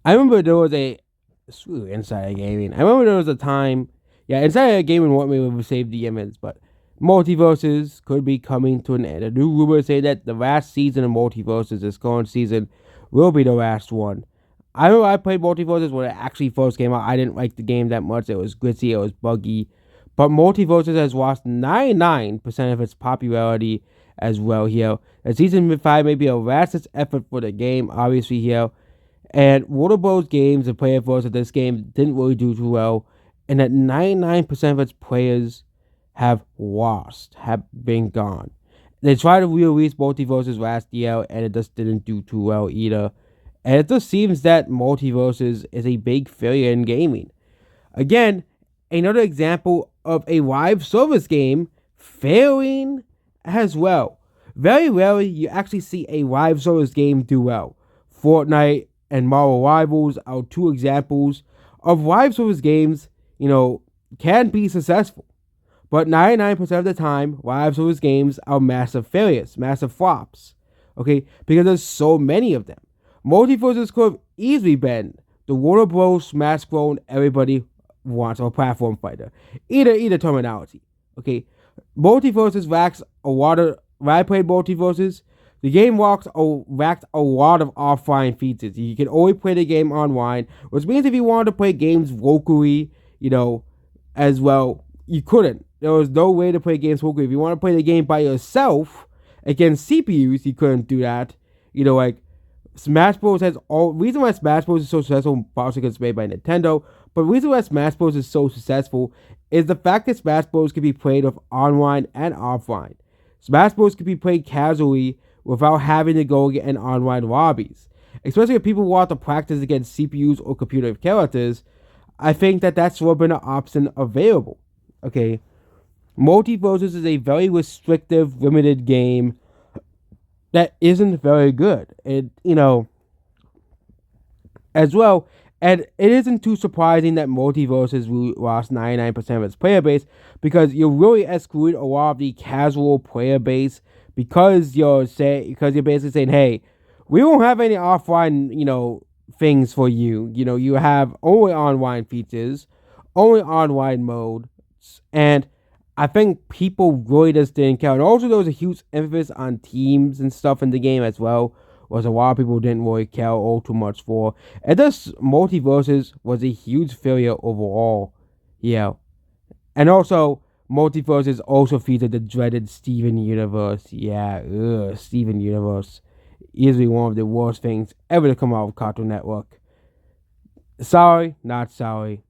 I remember there was Insider Gaming. I remember there was a time, yeah, Insider Gaming want me to save the image, but multiverses could be coming to an end. A new rumor say that the last season of multiverses, this current season, will be the last one. I remember I played multiverses when it actually first came out. I didn't like the game that much. It was glitchy, it was buggy, but multiverses has lost 99% of its popularity as well here. And season 5 may be a last effort for the game, obviously here. And Water Bros games, the player force of this game didn't really do too well, and that 99% of its players have lost, have been gone. They tried to re-release Multiverses last year, and it just didn't do too well either. And it just seems that Multiverses is a big failure in gaming. Again, another example of a live service game failing as well. Very rarely you actually see a live service game do well. Fortnite and Marvel Rivals are two examples of live service games, can be successful. But 99% of the time, live service games are massive failures, massive flops. Okay? Because there's so many of them. Multiverses could have easily been the Warner Bros. Smash clone everybody wants, or platform fighter. Either terminology. Okay? Multiverses lacks a lot of. When I played Multiverses, the game lacked a lot of offline features. You can only play the game online, which means if you wanted to play games locally, as well, you couldn't. There was no way to play games locally. If you want to play the game by yourself against CPUs, you couldn't do that. Like Smash Bros. Has all reason why Smash Bros. Is so successful, partially because it's made by Nintendo, but the reason why Smash Bros. Is so successful is the fact that Smash Bros. Can be played with online and offline. Smash Bros. Can be played casually without having to go in online lobbies. Especially if people want to practice against CPUs or computer characters, I think that that's sort of been an option available. Okay, Multiversus is a very restrictive, limited game that isn't very good. As well, and it isn't too surprising that Multiversus lost 99% of its player base because you're really excluding a lot of the casual player base because you're basically saying, hey, we won't have any offline, things for you. You have only online features, only online modes, and I think people really just didn't care. And also, there was a huge emphasis on teams and stuff in the game as well, was a lot of people didn't really care all too much for. And this Multiverses was a huge failure overall. Yeah. And also, Multiverses also featured the dreaded Steven Universe. Yeah, Steven Universe. Easily one of the worst things ever to come out of Cartoon Network. Sorry, not sorry.